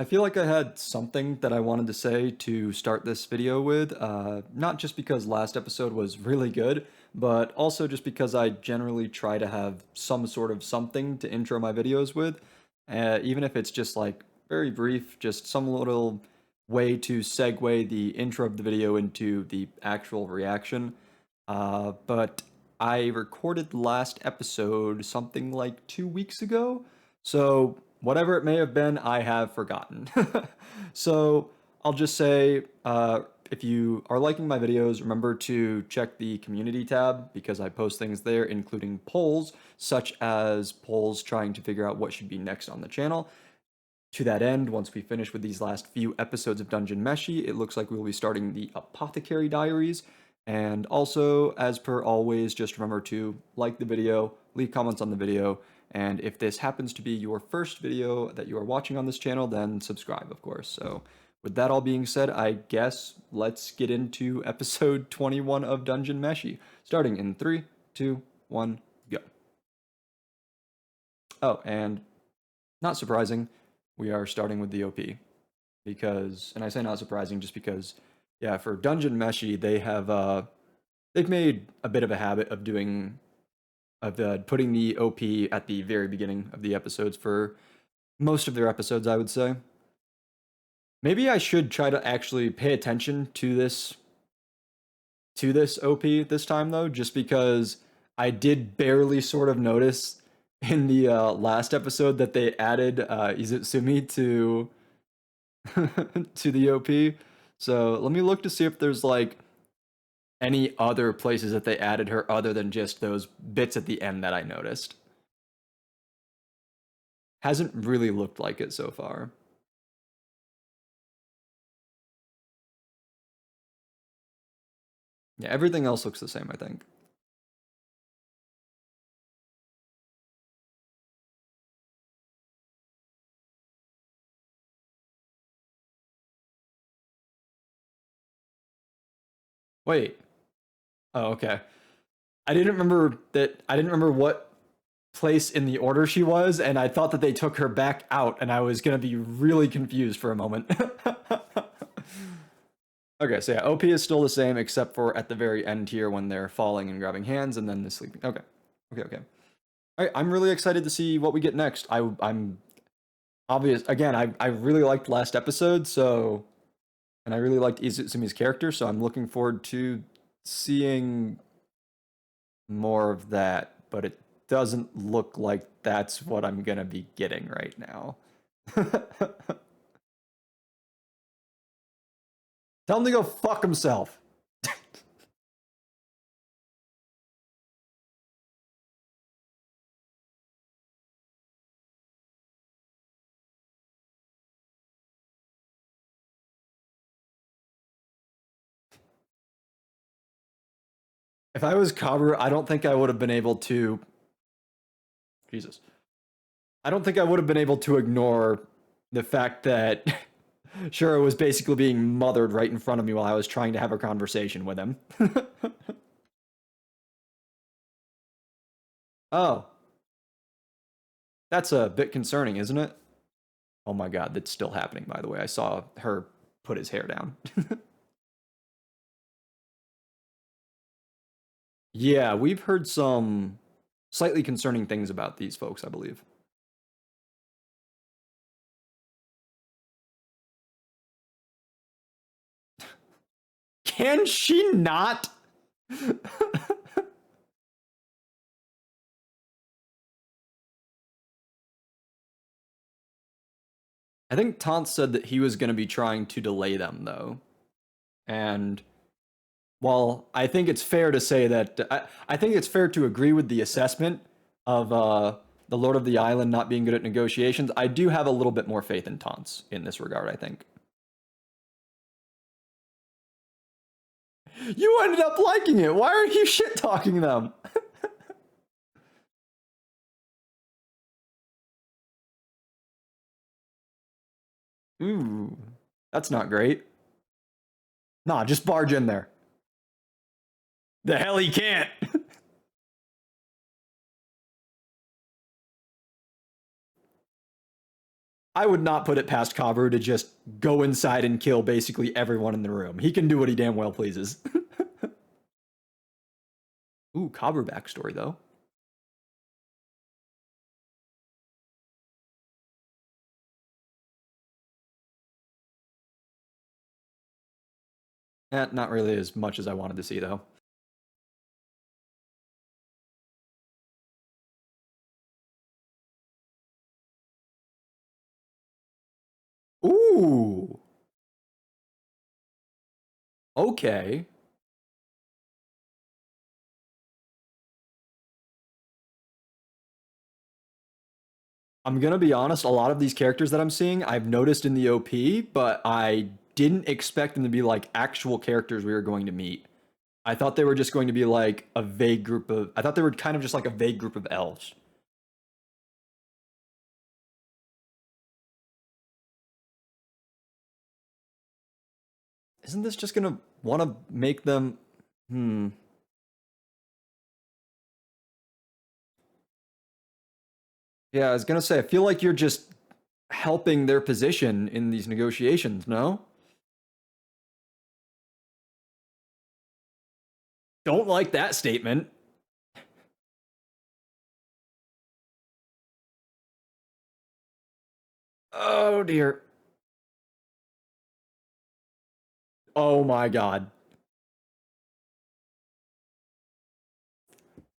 I feel like I had something that I wanted to say to start this video with, not just because last episode was really good, but also just because I generally try to have some sort of something to intro my videos with, even if it's just like very brief, just some little way to segue the intro of the video into the actual reaction. But I recorded the last episode something like 2 weeks ago, so whatever it may have been, I have forgotten. So I'll just say, if you are liking my videos, remember to check the community tab because I post things there, including polls, such as polls trying to figure out what should be next on the channel. To that end, once we finish with these last few episodes of Dungeon Meshi, it looks like we will be starting the Apothecary Diaries. And also, as per always, just remember to like the video, leave comments on the video, and if this happens to be your first video that you are watching on this channel, then subscribe, of course. So, with that all being said, I guess let's get into episode 21 of Dungeon Meshi, starting in 3, 2, 1, go. Oh, and not surprising, we are starting with the OP. Because, and I say not surprising just because, yeah, for Dungeon Meshi, they've made a bit of a habit of putting the OP at the very beginning of the episodes for most of their episodes, I would say. Maybe I should try to actually pay attention to this OP this time though, just because I did barely sort of notice in the last episode that they added Izutsumi to to the OP. So let me look to see if there's like any other places that they added her other than just those bits at the end that I noticed. Hasn't really looked like it so far. Yeah, everything else looks the same, I think. Wait. Oh, okay. I didn't remember what place in the order she was, and I thought that they took her back out, and I was gonna be really confused for a moment. Okay, so yeah, OP is still the same except for at the very end here when they're falling and grabbing hands and then the sleeping. Okay. Okay. All right, I'm really excited to see what we get next. I'm obvious again, I really liked last episode, so and I really liked Izutsumi's character, so I'm looking forward to seeing more of that, but it doesn't look like that's what I'm gonna be getting right now. Tell him to go fuck himself. If I was Kabu, I don't think I would have been able to. Jesus. I don't think I would have been able to ignore the fact that Shura was basically being mothered right in front of me while I was trying to have a conversation with him. Oh, that's a bit concerning, isn't it? Oh my god, that's still happening, by the way. I saw her put his hair down. Yeah, we've heard some slightly concerning things about these folks, I believe. Can she not? I think Taunt said that he was going to be trying to delay them, though. And while I think it's fair to say that, I think it's fair to agree with the assessment of the Lord of the Island not being good at negotiations, I do have a little bit more faith in Taunts in this regard, I think. You ended up liking it. Why are you shit talking them? Ooh, that's not great. Nah, just barge in there. The hell he can't. I would not put it past Kabu to just go inside and kill basically everyone in the room. He can do what he damn well pleases. Ooh, Kabu backstory though. Not really as much as I wanted to see though. Ooh, okay. I'm gonna be honest, a lot of these characters that I'm seeing, I've noticed in the OP, but I didn't expect them to be like actual characters we were going to meet. I thought they were just going to be like a vague group of. I thought they were kind of just like a vague group of elves. Isn't this just gonna want to make them? Hmm. Yeah, I was gonna say, I feel like you're just helping their position in these negotiations, no? Don't like that statement. Oh dear. Oh my god.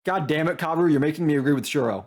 God damn it, Kabu, you're making me agree with Shuro.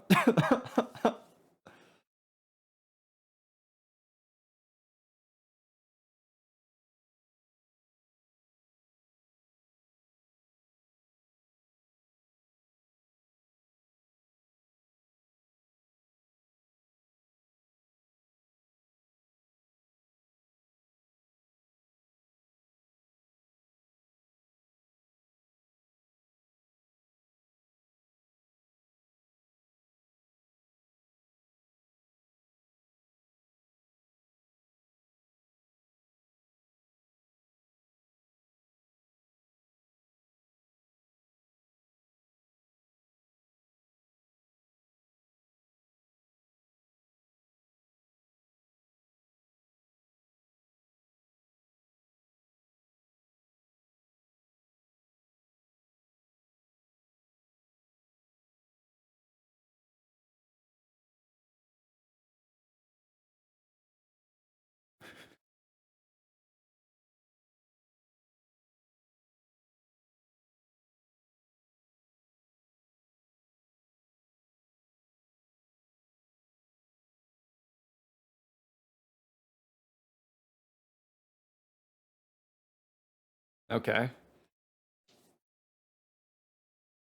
Okay.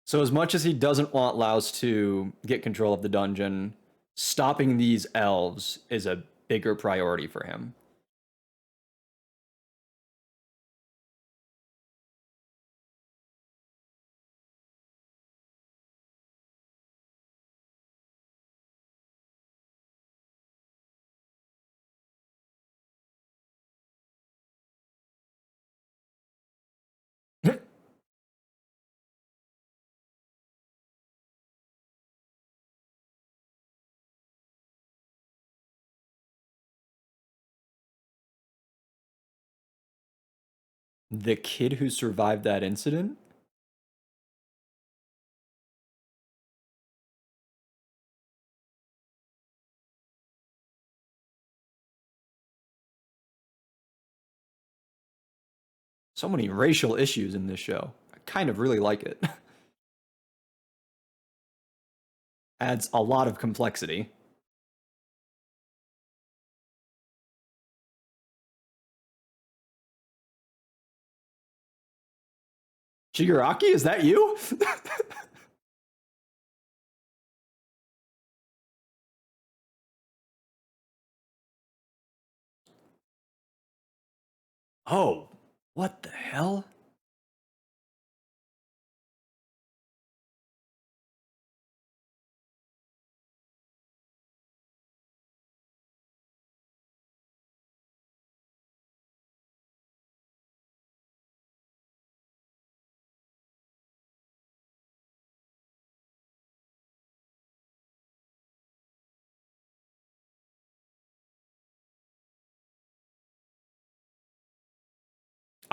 So as much as he doesn't want Laos to get control of the dungeon, stopping these elves is a bigger priority for him. The kid who survived that incident? So many racial issues in this show. I kind of really like it. Adds a lot of complexity. Shigaraki, is that you? Oh, what the hell?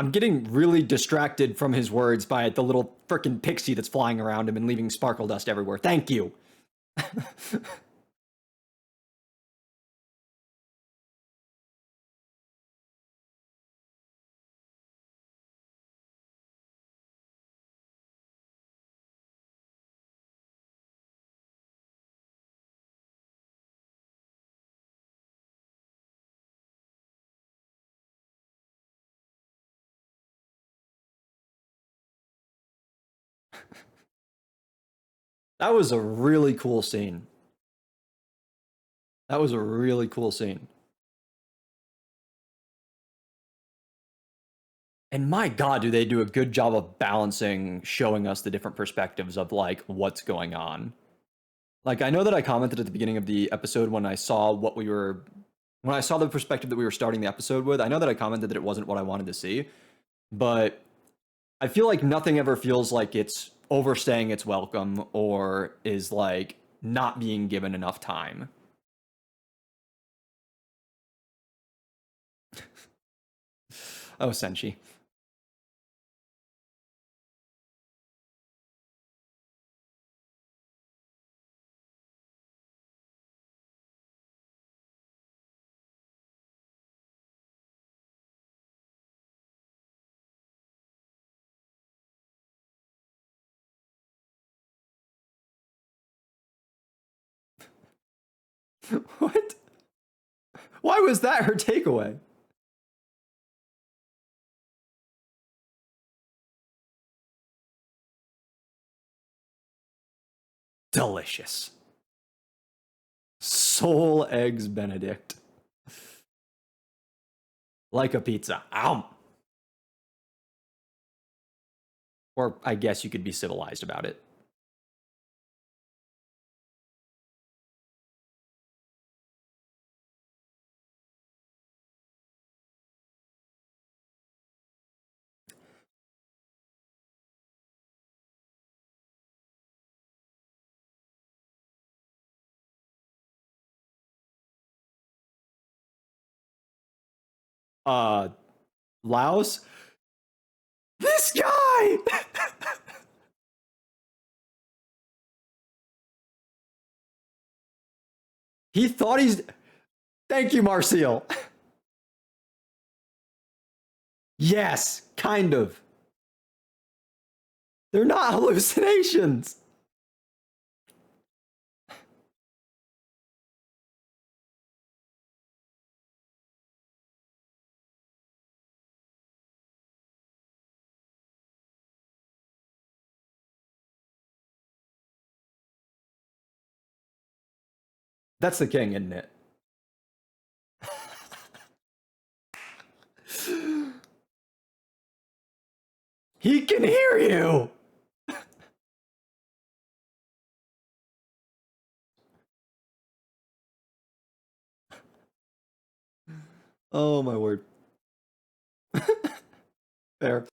I'm getting really distracted from his words by the little frickin' pixie that's flying around him and leaving sparkle dust everywhere. Thank you. That was a really cool scene. That was a really cool scene. And my God, do they do a good job of balancing, showing us the different perspectives of like what's going on. Like I know that I commented at the beginning of the episode when I saw when I saw the perspective that we were starting the episode with. I know that I commented that it wasn't what I wanted to see, but I feel like nothing ever feels like it's overstaying its welcome or is like not being given enough time. Oh, Senshi. What? Why was that her takeaway? Delicious. Soul eggs Benedict. Like a pizza. Ow. Or I guess you could be civilized about it. Uh, Laos? This guy! He thought he's. Thank you, Marcial. Yes, kind of. They're not hallucinations. That's the king, isn't it? He can hear you. Oh my word. Fair.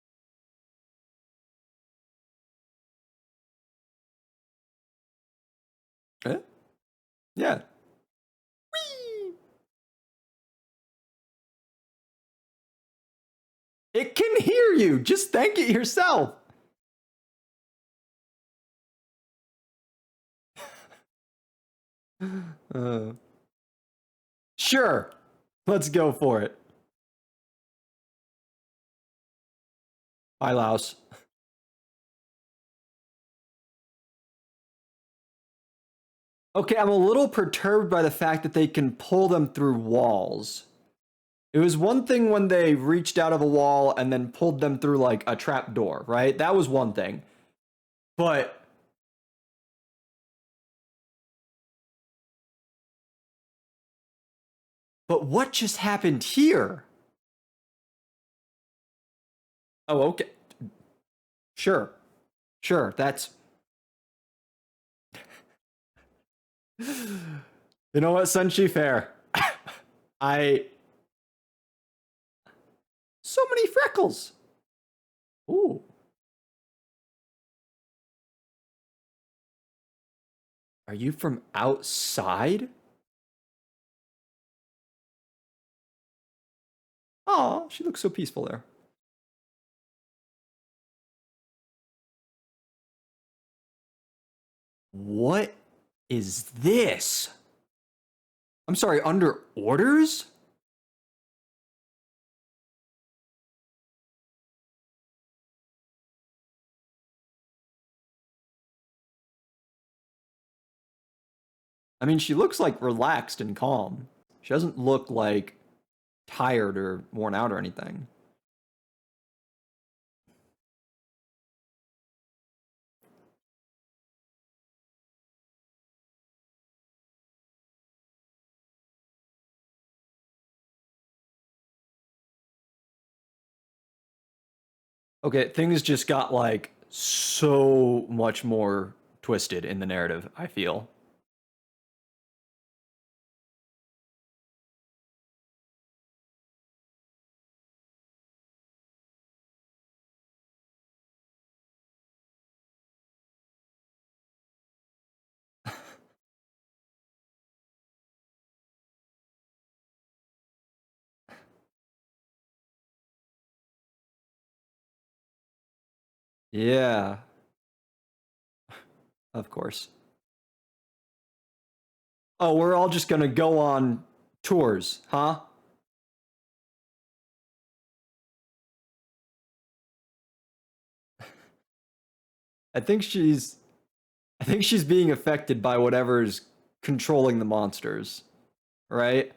Eh? Yeah. Whee! It can hear you. Just thank it yourself. Uh, sure. Let's go for it. Bye, Laos. Okay, I'm a little perturbed by the fact that they can pull them through walls. It was one thing when they reached out of a wall and then pulled them through like a trap door, right? That was one thing. But what just happened here? Oh, okay. Sure. Sure. That's You know what, Sunshi, fair. I So many freckles. Ooh. Are you from outside? Oh, she looks so peaceful there. What is this? I'm sorry, under orders? I mean, she looks like relaxed and calm. She doesn't look like tired or worn out or anything. Okay, things just got like so much more twisted in the narrative, I feel. Yeah, of course. Oh, we're all just gonna go on tours, huh? I think she's I think she's being affected by whatever's controlling the monsters, right?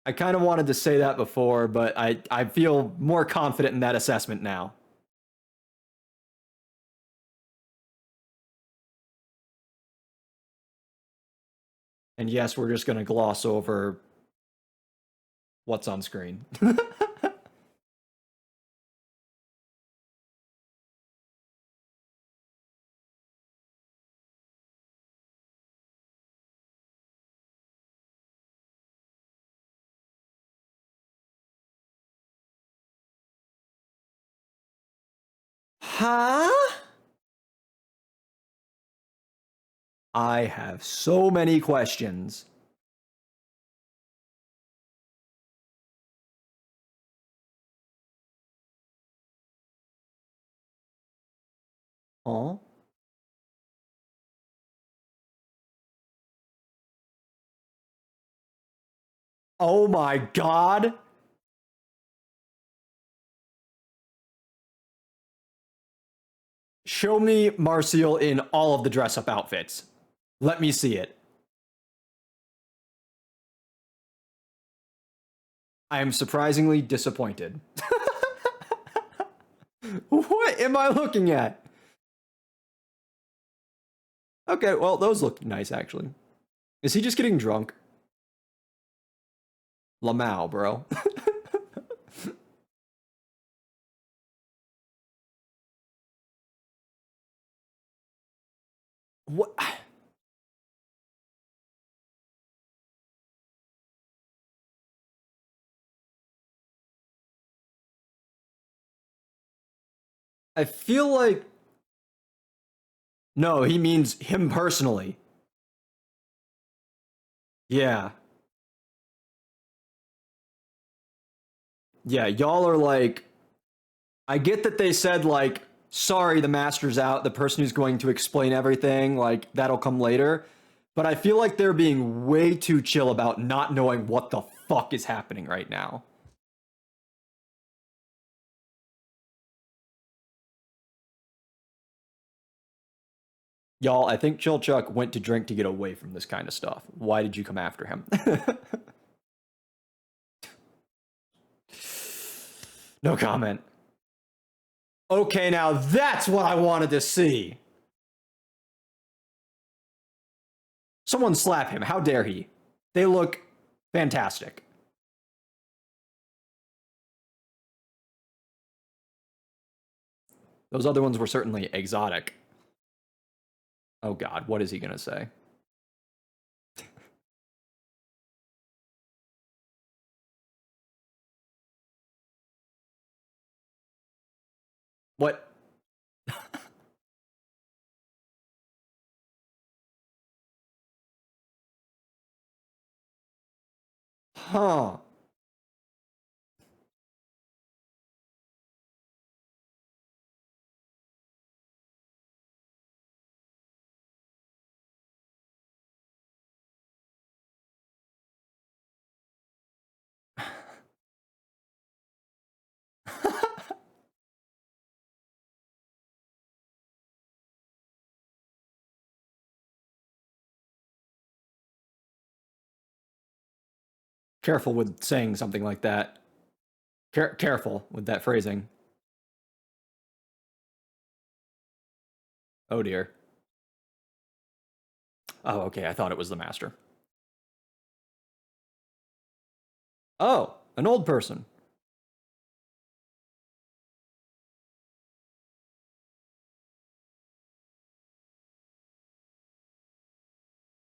I kind of wanted to say that before, but I feel more confident in that assessment now. And yes, we're just going to gloss over what's on screen. Huh? I have so many questions. Oh? Oh my god. Show me Marcial in all of the dress up outfits. Let me see it. I am surprisingly disappointed. What am I looking at? Okay, well, those look nice actually. Is he just getting drunk? Lamau, bro. What? I feel like no, he means him personally. Yeah. Yeah, y'all are like I get that they said like sorry the master's out, the person who's going to explain everything, like that'll come later. But I feel like they're being way too chill about not knowing what the fuck is happening right now. Y'all, I think Chilchuck went to drink to get away from this kind of stuff. Why did you come after him? No comment. Okay, now that's what I wanted to see. Someone slap him. How dare he? They look fantastic. Those other ones were certainly exotic. Oh god, what is he gonna say? What? Huh. Careful with saying something like that. Careful with that phrasing. Oh dear. Oh, okay. I thought it was the master. Oh, an old person.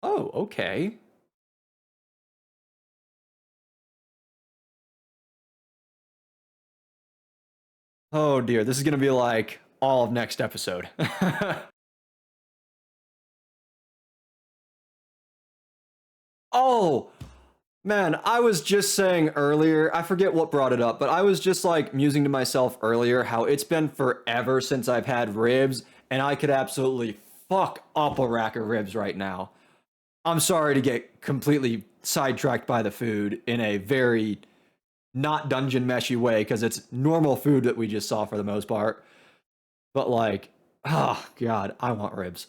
Oh, okay. Oh dear. This is gonna be like all of next episode. Oh, man, I was just saying earlier, I forget what brought it up, but I was just like musing to myself earlier how it's been forever since I've had ribs, and I could absolutely fuck up a rack of ribs right now. I'm sorry to get completely sidetracked by the food in a very not dungeon meshy way because it's normal food that we just saw for the most part. But like, oh god, I want ribs.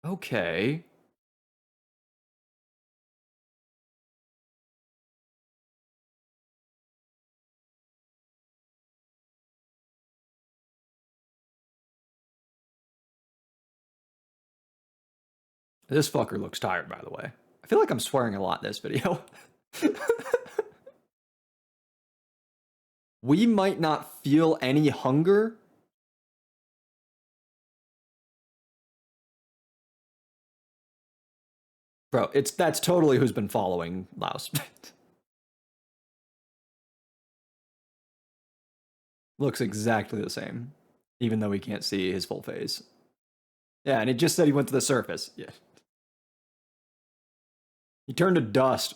Okay. This fucker looks tired, by the way. I feel like I'm swearing a lot in this video. We might not feel any hunger. Bro, it's that's totally who's been following Laos. Looks exactly the same, even though we can't see his full face. Yeah, and it just said he went to the surface. Yeah. He turned to dust.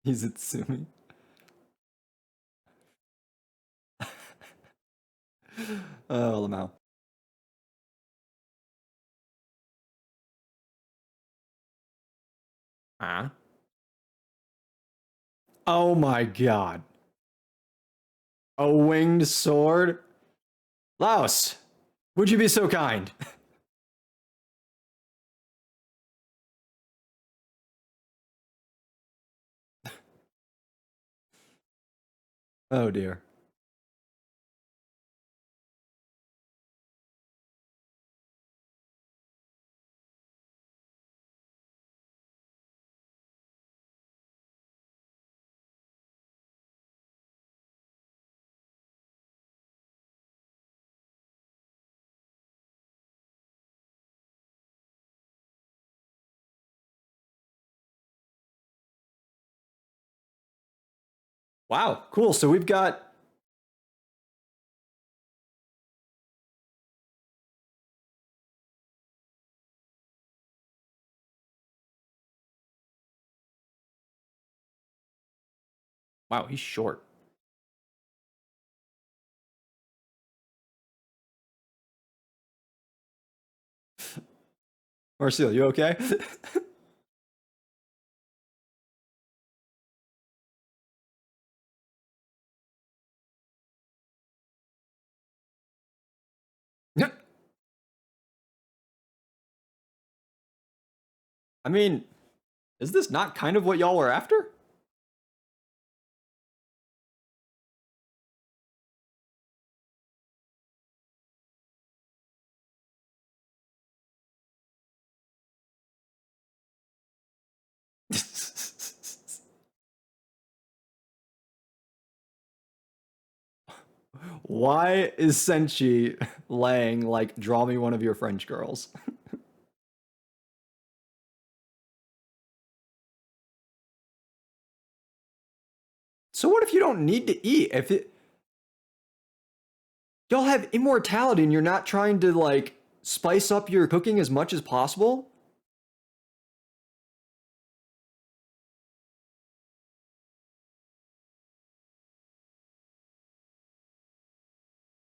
He's Itsumi. Oh, Lamau. Huh? Oh my god. A winged sword? Laos, would you be so kind? Oh dear. Wow, cool. So we've got. Wow, he's short. Marcel, you okay? I mean, is this not kind of what y'all were after? Why is Senshi laying like draw me one of your French girls? So what if you don't need to eat? If it y'all have immortality and you're not trying to like spice up your cooking as much as possible?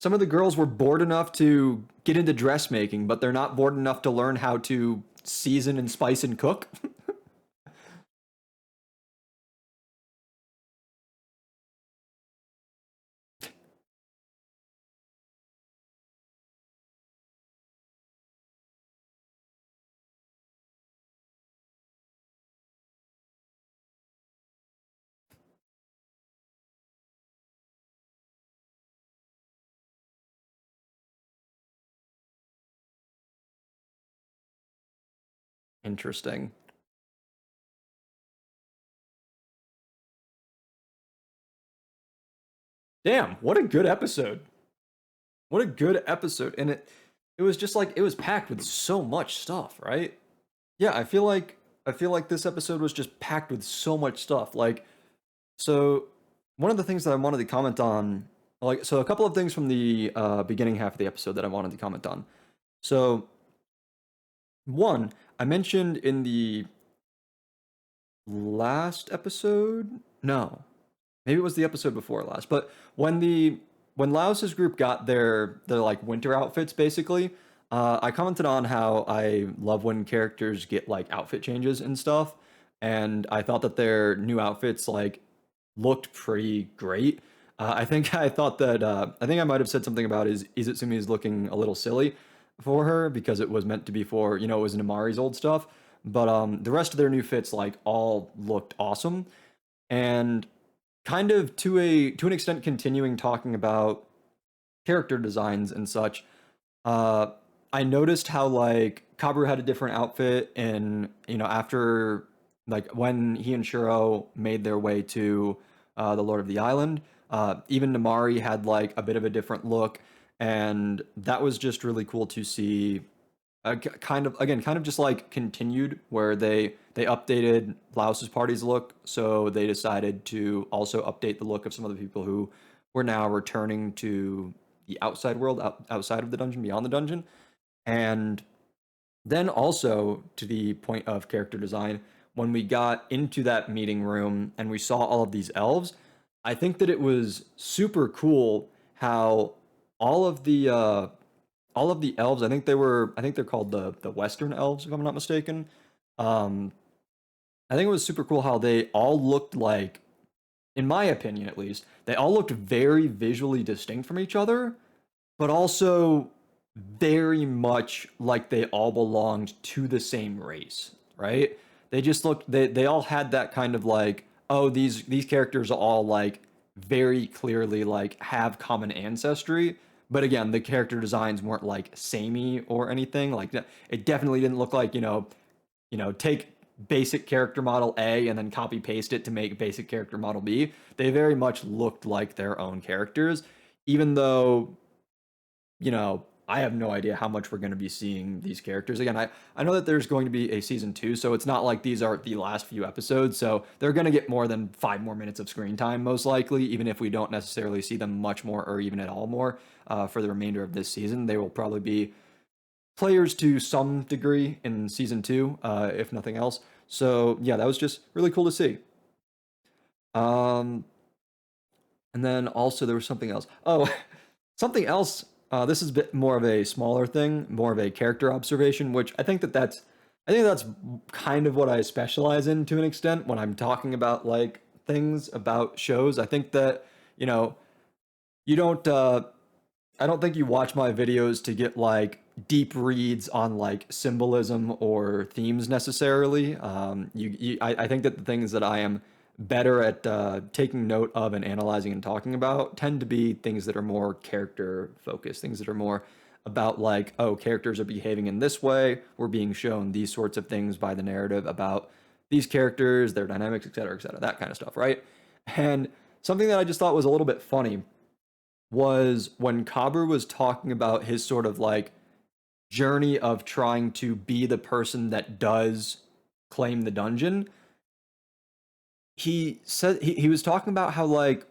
Some of the girls were bored enough to get into dressmaking, but they're not bored enough to learn how to season and spice and cook. Interesting. Damn, what a good episode. What a good episode. And it was just like it was packed with so much stuff, right? Yeah, I feel like this episode was just packed with so much stuff. Like so one of the things that I wanted to comment on, like so a couple of things from the beginning half of the episode that I wanted to comment on. So one, I mentioned in the last episode? No. Maybe it was the episode before last. But when Laos's group got their like winter outfits basically, I commented on how I love when characters get like outfit changes and stuff, and I thought that their new outfits like looked pretty great. I think I thought that I think I might have said something about is Izutsumi is looking a little silly for her because it was meant to be for it was Namari's old stuff, but the rest of their new fits like all looked awesome, and kind of to an extent continuing talking about character designs and such. uh I noticed how like Kabru had a different outfit and after like when he and Shuro made their way to the Lord of the Island. Even Namari had like a bit of a different look, and that was just really cool to see. Kind of again, kind of just like continued where they updated Laos's party's look, so they decided to also update the look of some of the people who were now returning to the outside world, outside of the dungeon, beyond the dungeon, and then also to the point of character design, when we got into that meeting room and we saw all of these elves, I think that it was super cool how all of the uh, all of the elves, I think they're called the Western elves, if I'm not mistaken. Um, I think it was super cool how they all looked like, in my opinion at least, they all looked very visually distinct from each other, but also very much like they all belonged to the same race, right? They just looked they all had that kind of like, oh, these characters all like very clearly like have common ancestry. But again, the character designs weren't like samey or anything. Like it definitely didn't look like, take basic character model A and then copy paste it to make basic character model B. They very much looked like their own characters, even though I have no idea how much we're going to be seeing these characters. Again, I know that there's going to be a season two, so it's not like these are the last few episodes. So they're going to get more than 5 more minutes of screen time, most likely, even if we don't necessarily see them much more or even at all more for the remainder of this season. They will probably be players to some degree in season two, if nothing else. So yeah, that was just really cool to see. Um, and then also there was something else. Oh, something else. This is a bit more of a smaller thing, more of a character observation, which I think that's kind of what I specialize in to an extent when I'm talking about like things about shows. I think that you know you don't. I don't think you watch my videos to get like deep reads on like symbolism or themes necessarily. I think that the things that I am better at taking note of and analyzing and talking about tend to be things that are more character focused, things that are more about like, oh, characters are behaving in this way. We're being shown these sorts of things by the narrative about these characters, their dynamics, et cetera, that kind of stuff, right? And something that I just thought was a little bit funny was when Kabru was talking about his sort of like journey of trying to be the person that does claim the dungeon. He said he was talking about how like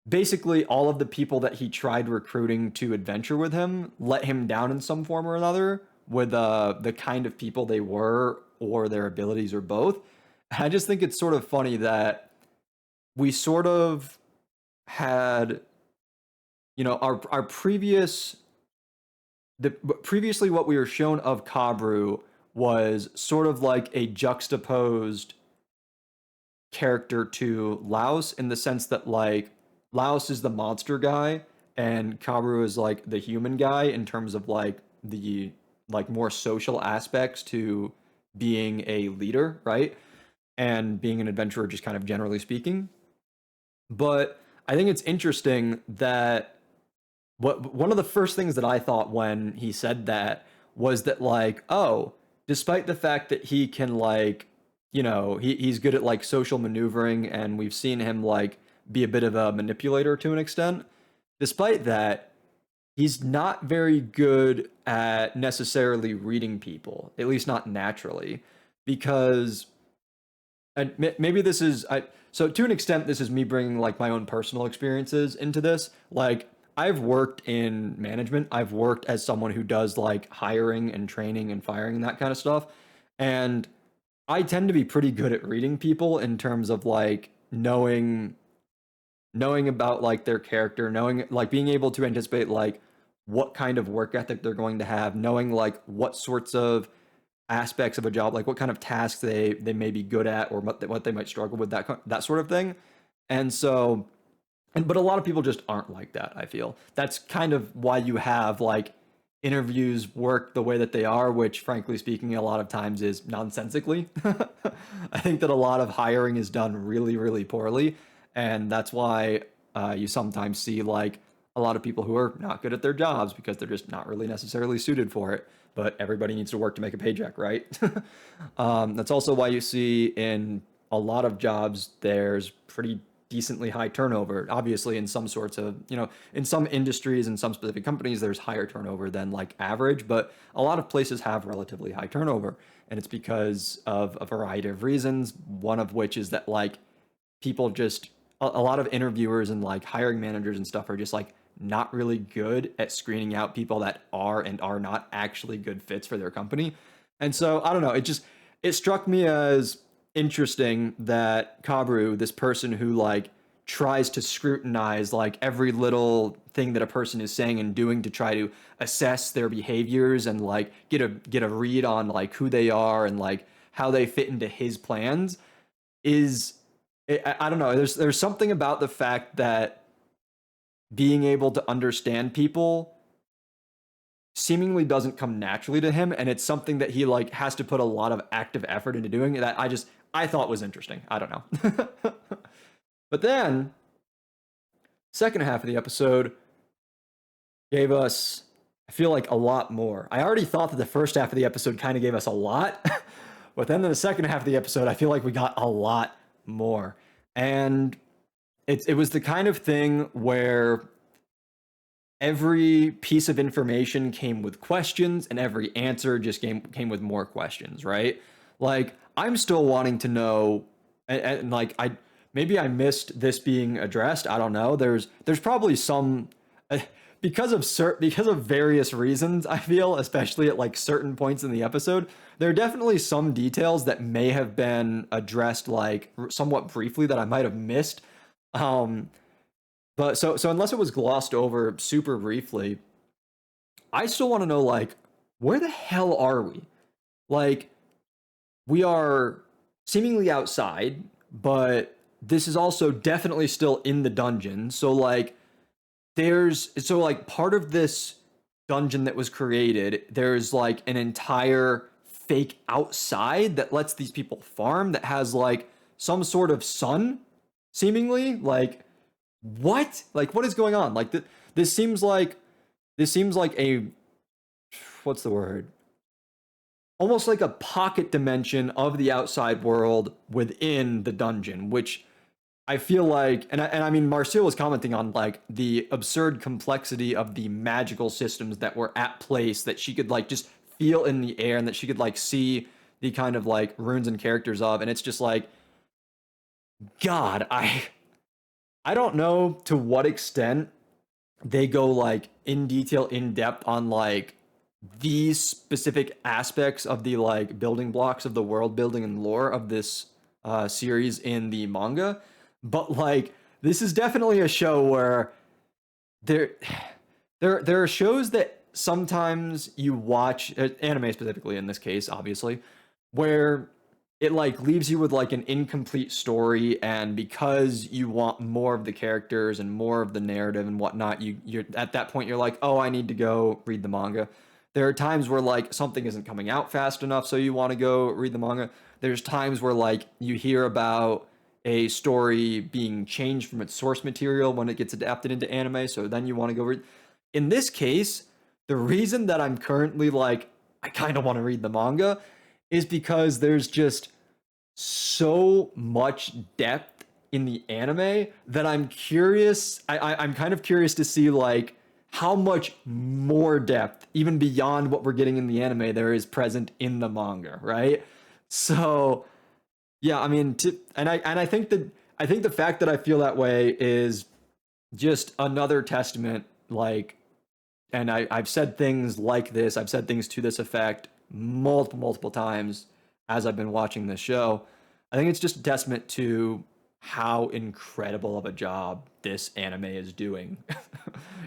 basically all of the people that he tried recruiting to adventure with him let him down in some form or another with the kind of people they were or their abilities or both. And I just think it's sort of funny that we sort of had, our previously what we were shown of Kabru was sort of like a juxtaposed character to Laos in the sense that like Laos is the monster guy and Kabru is like the human guy in terms of like the like more social aspects to being a leader, right? And being an adventurer just kind of generally speaking. But I think it's interesting that one of the first things that I thought when he said that was that like, oh, despite the fact that he can like, he's good at like social maneuvering and we've seen him like be a bit of a manipulator to an extent, despite that, he's not very good at necessarily reading people, at least not naturally, because and maybe this is so to an extent this is me bringing like my own personal experiences into this. Like I've worked in management, I've worked as someone who does like hiring and training and firing and that kind of stuff, and I tend to be pretty good at reading people in terms of like knowing about like their character, knowing like being able to anticipate like what kind of work ethic they're going to have, knowing like what sorts of aspects of a job, like what kind of tasks they may be good at or what they might struggle with, that sort of thing. And so, but a lot of people just aren't like that. I feel that's kind of why you have like interviews work the way that they are, which frankly speaking, a lot of times is nonsensically. I think that a lot of hiring is done really, really poorly, and that's why you sometimes see like a lot of people who are not good at their jobs because they're just not really necessarily suited for it. But everybody needs to work to make a paycheck, right? That's also why you see in a lot of jobs there's pretty decently high turnover. Obviously, in some sorts of, in some industries and some specific companies, there's higher turnover than like average, but a lot of places have relatively high turnover. And it's because of a variety of reasons, one of which is that like people just, a lot of interviewers and like hiring managers and stuff are just like not really good at screening out people that are and are not actually good fits for their company. And so I don't know, it struck me as interesting that Kabru, this person who like tries to scrutinize like every little thing that a person is saying and doing to try to assess their behaviors and like get a read on like who they are and like how they fit into his plans is I don't know. There's something about the fact that being able to understand people seemingly doesn't come naturally to him, and it's something that he like has to put a lot of active effort into doing that I thought was interesting. I don't know. But then second half of the episode gave us, I feel like, a lot more. I already thought that the first half of the episode kind of gave us a lot, but then in the second half of the episode I feel like we got a lot more. And it was the kind of thing where every piece of information came with questions and every answer just came with more questions, right? Like I'm still wanting to know, and like maybe I missed this being addressed. I don't know. There's probably some because of various reasons. I feel, especially at like certain points in the episode, there are definitely some details that may have been addressed like somewhat briefly that I might have missed. Um, but so unless it was glossed over super briefly, I still want to know like where the hell are we? Like we are seemingly outside, but this is also definitely still in the dungeon. So like like part of this dungeon that was created, there's like an entire fake outside that lets these people farm that has like some sort of sun seemingly like what? What is going on? Like this seems like a, what's the word? Almost like a pocket dimension of the outside world within the dungeon, which I feel like, and I mean, Marcel was commenting on like the absurd complexity of the magical systems that were at place that she could like just feel in the air and that she could like see the kind of like runes and characters of, and it's just like, God, I don't know to what extent they go like in detail, in depth on like these specific aspects of the like building blocks of the world building and lore of this series in the manga, but like this is definitely a show where there there are shows that sometimes you watch, anime specifically in this case, obviously, where it like leaves you with like an incomplete story, and because you want more of the characters and more of the narrative and whatnot, you're at that point you're like, oh, I need to go read the manga. There are times where like something isn't coming out fast enough, so you want to go read the manga. There's times where like you hear about a story being changed from its source material when it gets adapted into anime, so then you want to go read. In this case, the reason that I'm currently like I kind of want to read the manga is because there's just so much depth in the anime that I'm curious. I'm kind of curious to see like how much more depth, even beyond what we're getting in the anime, there is present in the manga, right? So yeah, I mean, and I think that I think the fact that I feel that way is just another testament. Like, and I've said things like this. I've said things to this effect multiple times as I've been watching this show. I think it's just a testament to how incredible of a job this anime is doing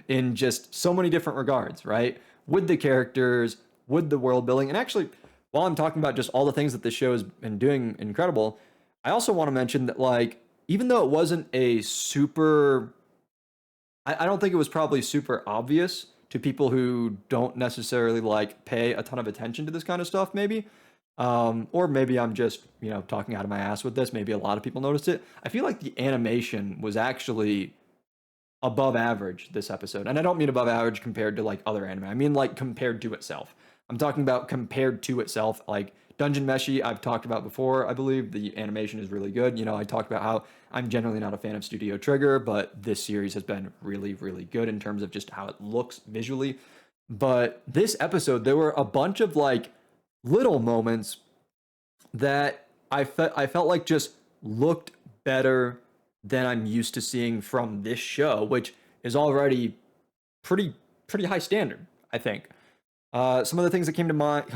in just so many different regards, right? With the characters, with the world building, and actually, while I'm talking about just all the things that this show has been doing incredible, I also want to mention that like even though it wasn't a super, I don't think it was probably super obvious to people who don't necessarily like pay a ton of attention to this kind of stuff, maybe. Or maybe I'm just, talking out of my ass with this. Maybe a lot of people noticed it. I feel like the animation was actually above average this episode. And I don't mean above average compared to like other anime. I mean like compared to itself. I'm talking about compared to itself. Like Dungeon Meshi, I've talked about before. I believe the animation is really good. I talked about how I'm generally not a fan of Studio Trigger, but this series has been really good in terms of just how it looks visually. But this episode, there were a bunch of like little moments that I felt like just looked better than I'm used to seeing from this show, which is already pretty high standard, I think. Some of the things that come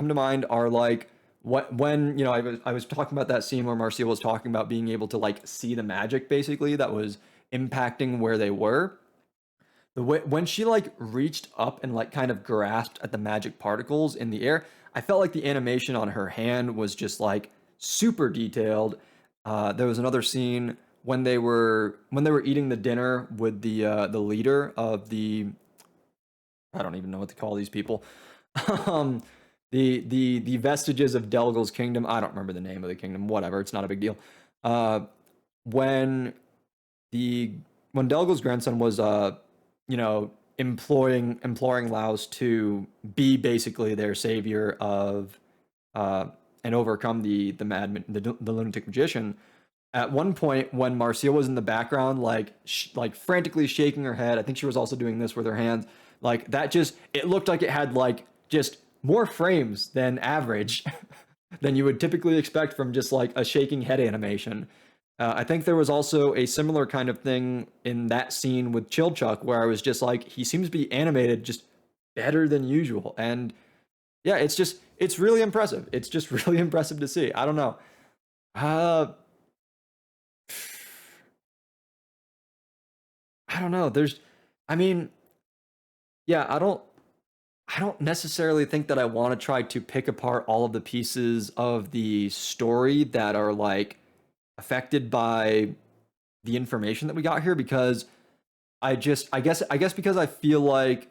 to mind are like when I was talking about that scene where Marcia was talking about being able to like see the magic basically that was impacting where they were. The way when she like reached up and like kind of grasped at the magic particles in the air, I felt like the animation on her hand was just like super detailed. There was another scene when they were eating the dinner with the leader of the, I don't even know what to call these people. um, the vestiges of Delgul's kingdom. I don't remember the name of the kingdom. Whatever, it's not a big deal. Uh, when the when Delgul's grandson was imploring Laos to be basically their savior of uh and overcome the lunatic magician. At one point, when Marcia was in the background, like frantically shaking her head, I think she was also doing this with her hands. Like that, just it looked like it had like just more frames than average, than you would typically expect from just like a shaking head animation. I think there was also a similar kind of thing in that scene with Chilchuck, where I was just like, he seems to be animated just better than usual, and yeah, it's really impressive. It's just really impressive to see. I don't know. Uh, I don't know. I mean, yeah, I don't necessarily think that I want to try to pick apart all of the pieces of the story that are like affected by the information that we got here, because I guess because I feel like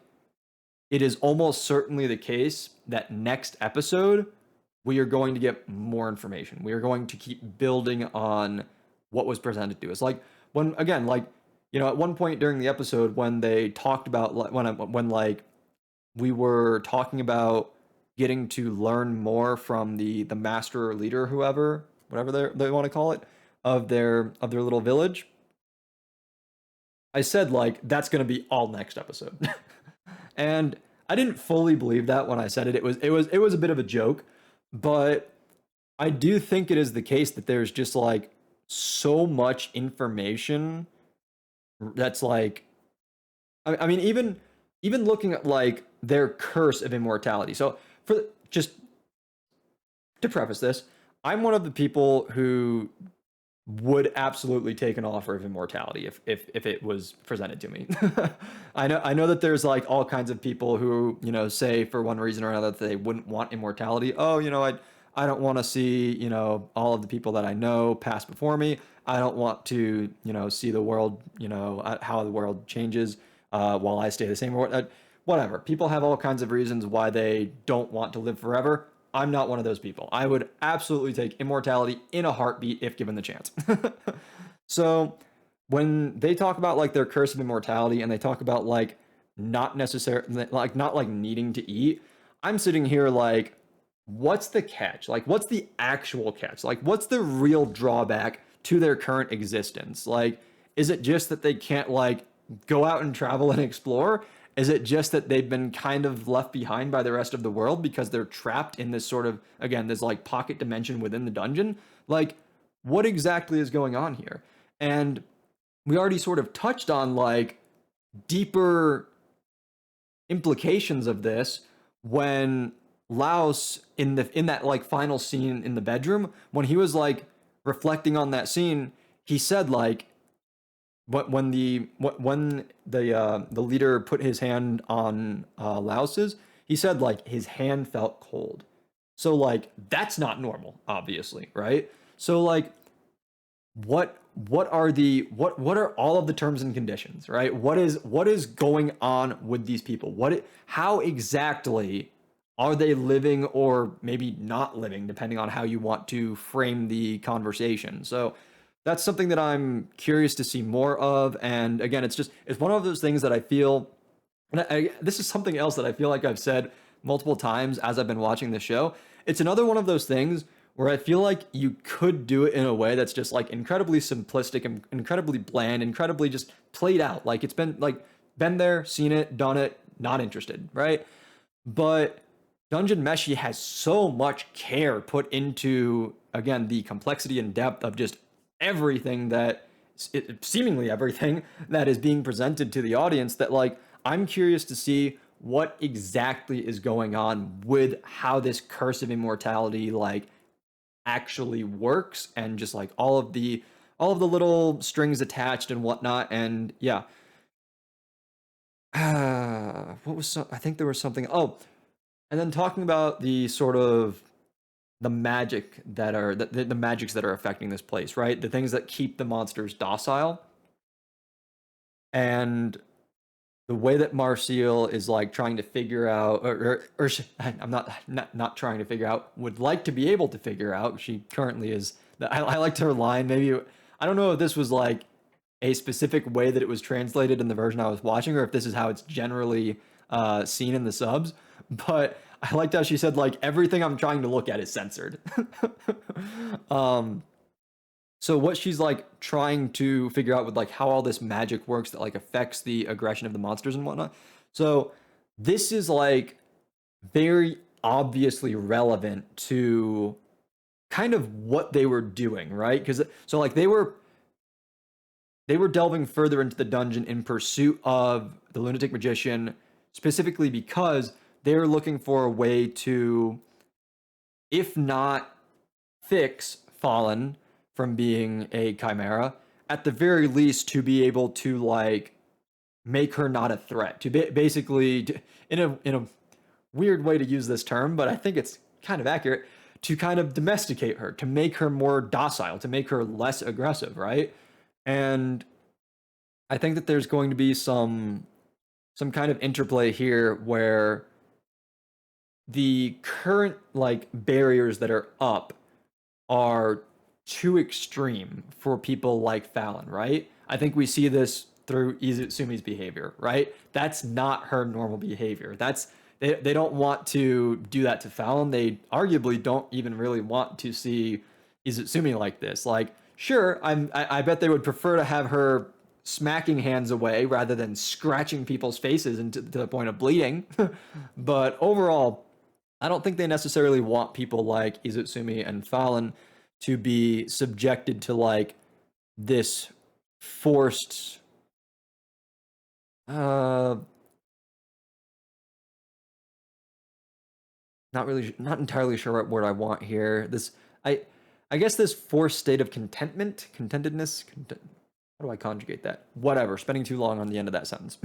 it is almost certainly the case that next episode we are going to get more information. We are going to keep building on what was presented to us. Like when again, like at one point during the episode when they talked about when like we were talking about getting to learn more from the master or leader, whoever, whatever they want to call it, of their little village. I said like that's going to be all next episode. And I didn't fully believe that when I said it. It was a bit of a joke, but I do think it is the case that there's just like so much information that's like, I mean, even looking at like their curse of immortality. So for just to preface this, I'm one of the people who would absolutely take an offer of immortality if it was presented to me. I know that there's like all kinds of people who, say for one reason or another that they wouldn't want immortality. Oh, I don't want to see, all of the people that I know pass before me. I don't want to, see the world, how the world changes while I stay the same, or whatever. People have all kinds of reasons why they don't want to live forever. I'm not one of those people. I would absolutely take immortality in a heartbeat if given the chance. So when they talk about like their curse of immortality and they talk about like not necessarily like not like needing to eat, I'm sitting here like, what's the catch? Like, what's the actual catch? Like, what's the real drawback to their current existence? Like, is it just that they can't like go out and travel and explore? Is it just that they've been kind of left behind by the rest of the world because they're trapped in this sort of, again, this like pocket dimension within the dungeon? Like, what exactly is going on here? And we already sort of touched on like deeper implications of this when Laos in that like final scene in the bedroom, when he was like reflecting on that scene, he said like when the leader put his hand on Laos's, he said like his hand felt cold. So like that's not normal, obviously, right? So like what are all of the terms and conditions, right? What is going on with these people? How exactly are they living or maybe not living, depending on how you want to frame the conversation? So that's something that I'm curious to see more of. And again, it's one of those things that I feel, and this is something else that I feel like I've said multiple times as I've been watching the show. It's another one of those things where I feel like you could do it in a way that's just like incredibly simplistic and incredibly bland, incredibly just played out. Like it's been there, seen it, done it, not interested, right? But Dungeon Meshi has so much care put into, again, the complexity and depth of just everything seemingly everything that is being presented to the audience, that like I'm curious to see what exactly is going on with how this curse of immortality like actually works, and just like all of the little strings attached and whatnot. And yeah, I think there was something. Oh, and then talking about the sort of the magic that are the magics that are affecting this place, right? The things that keep the monsters docile, and the way that Marcel is like trying to figure out, or I'm not trying to figure out, would like to be able to figure out. She currently is. I liked her line. Maybe I don't know if this was like a specific way that it was translated in the version I was watching, or if this is how it's generally seen in the subs. But I liked how she said like everything I'm trying to look at is censored. um, so what she's like trying to figure out with like how all this magic works that like affects the aggression of the monsters and whatnot. So this is like very obviously relevant to kind of what they were doing, right? Because so like they were delving further into the dungeon in pursuit of the lunatic magician, specifically because they were looking for a way to, if not fix Fallen from being a chimera, at the very least to be able to like make her not a threat. To basically, in a weird way to use this term, but I think it's kind of accurate, to kind of domesticate her, to make her more docile, to make her less aggressive, right? And I think that there's going to be some kind of interplay here where the current like barriers that are up are too extreme for people like Fallon, right? I think we see this through Izumi's behavior, right? That's not her normal behavior. They don't want to do that to Fallon. They arguably don't even really want to see Izumi like this. Like, sure, I bet they would prefer to have her smacking hands away rather than scratching people's faces into to the point of bleeding. But overall, I don't think they necessarily want people like Izumi and Fallon to be subjected to like this forced Uh, not entirely sure what word I want here. I, I guess this forced state of contentedness. How do I conjugate that? Whatever. Spending too long on the end of that sentence.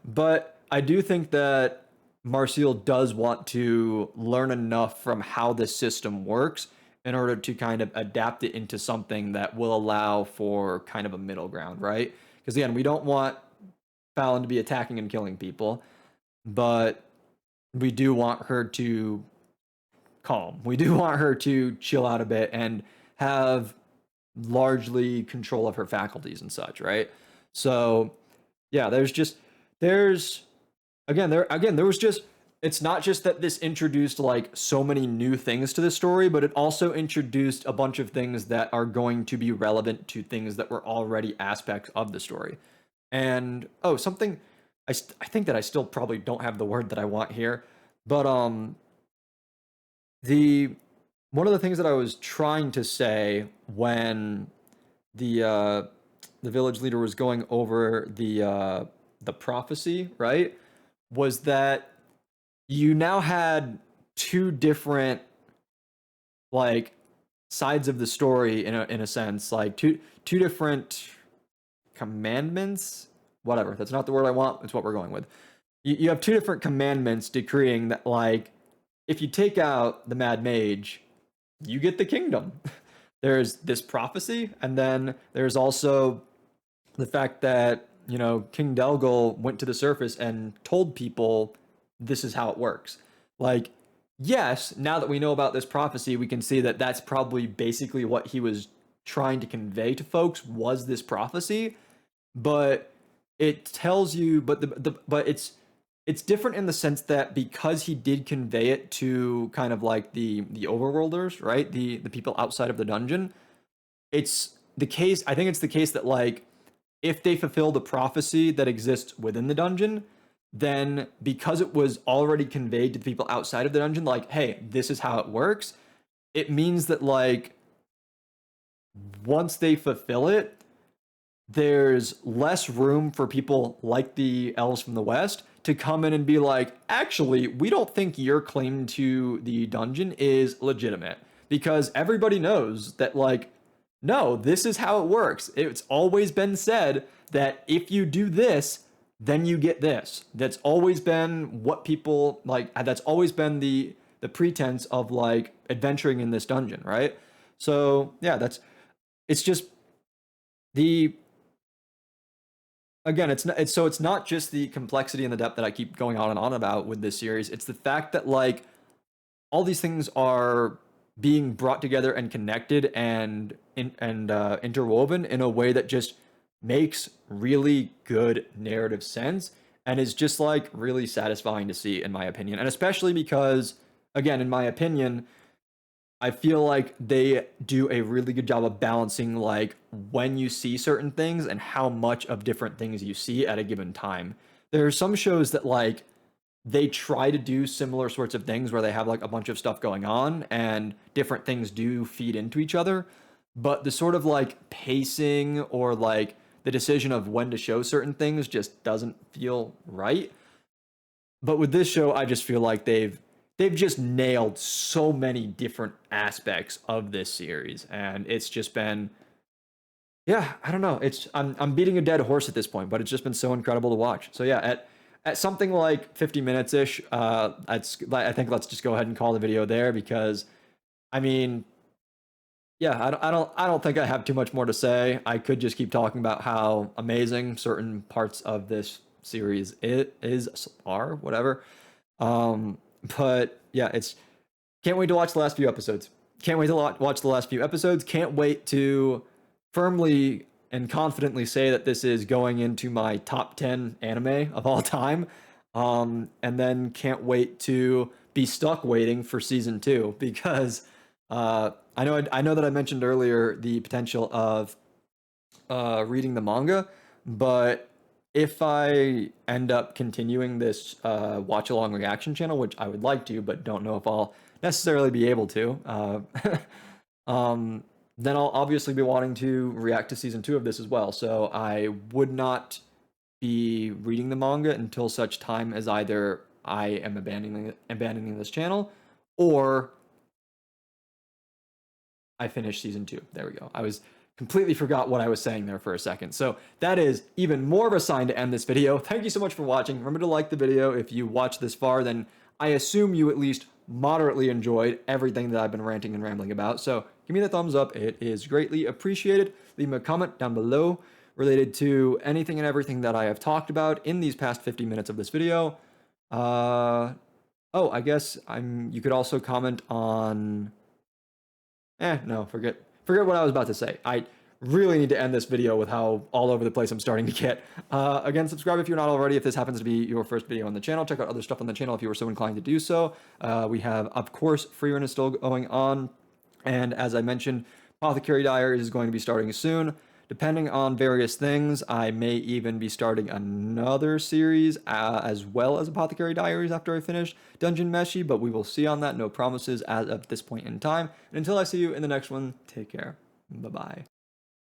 But I do think that Marcial does want to learn enough from how this system works in order to kind of adapt it into something that will allow for kind of a middle ground, right? Because again, we don't want Fallon to be attacking and killing people, but we do want her to calm. We do want her to chill out a bit and have largely control of her faculties and such, right? So, yeah, there's there was just it's not just that this introduced like so many new things to the story, but it also introduced a bunch of things that are going to be relevant to things that were already aspects of the story. And something I think that I still probably don't have the word that I want here, but the one of the things that I was trying to say when the uh, the village leader was going over the prophecy, right, was that you now had two different like sides of the story in a sense, like two different commandments. Whatever, that's not the word I want. It's what we're going with. You have two different commandments decreeing that like if you take out the Mad Mage, you get the kingdom. There's this prophecy, and then there's also the fact that King Delgul went to the surface and told people this is how it works. Like, yes, now that we know about this prophecy, we can see that that's probably basically what he was trying to convey to folks was this prophecy, but it tells you, but it's different in the sense that because he did convey it to kind of like the overworlders, right? The people outside of the dungeon. It's the case. I think it's the case that like if they fulfill the prophecy that exists within the dungeon, then because it was already conveyed to the people outside of the dungeon, like, hey, this is how it works, it means that like once they fulfill it, there's less room for people like the elves from the west to come in and be like, actually, we don't think your claim to the dungeon is legitimate because everybody knows that like no, this is how it works. It's always been said that if you do this, then you get this. That's always been what people like. That's always been the pretense of like adventuring in this dungeon, right? So yeah, it's just the again, it's not just the complexity and the depth that I keep going on and on about with this series. It's the fact that like all these things are being brought together and connected and interwoven in a way that just makes really good narrative sense and is just like really satisfying to see in my opinion, and especially because again in my opinion I feel like they do a really good job of balancing like when you see certain things and how much of different things you see at a given time. There are some shows that like they try to do similar sorts of things where they have like a bunch of stuff going on and different things do feed into each other, but the sort of like pacing or like the decision of when to show certain things just doesn't feel right. But with this show I just feel like they've just nailed so many different aspects of this series and it's just been yeah, I don't know. I'm beating a dead horse at this point, but it's just been so incredible to watch. So yeah, at something like 50 minutes ish, I think let's just go ahead and call the video there because, I mean, yeah, I don't think I have too much more to say. I could just keep talking about how amazing certain parts of this series it is are whatever. Um, but yeah, it's can't wait to watch the last few episodes. Can't wait to watch the last few episodes. Can't wait to firmly and confidently say that this is going into my top 10 anime of all time. And then can't wait to be stuck waiting for season two because I know that I mentioned earlier the potential of reading the manga, but if I end up continuing this watch along reaction channel, which I would like to, but don't know if I'll necessarily be able to, um, then I'll obviously be wanting to react to season two of this as well. So I would not be reading the manga until such time as either I am abandoning this channel or I finished season 2. There we go. I was completely forgot what I was saying there for a second. So that is even more of a sign to end this video. Thank you so much for watching. Remember to like the video. If you watched this far, then I assume you at least moderately enjoyed everything that I've been ranting and rambling about. So give me the thumbs up. It is greatly appreciated. Leave me a comment down below related to anything and everything that I have talked about in these past 50 minutes of this video. Oh, I guess you could also comment on no, forget what I was about to say. I really need to end this video with how all over the place I'm starting to get. Again, subscribe if you're not already. If this happens to be your first video on the channel, check out other stuff on the channel if you were so inclined to do so. We have, of course, free run is still going on. And as I mentioned, Apothecary Diaries is going to be starting soon. Depending on various things, I may even be starting another series as well as Apothecary Diaries after I finish Dungeon Meshi, but we will see on that. No promises as of this point in time. And until I see you in the next one, take care. Bye-bye.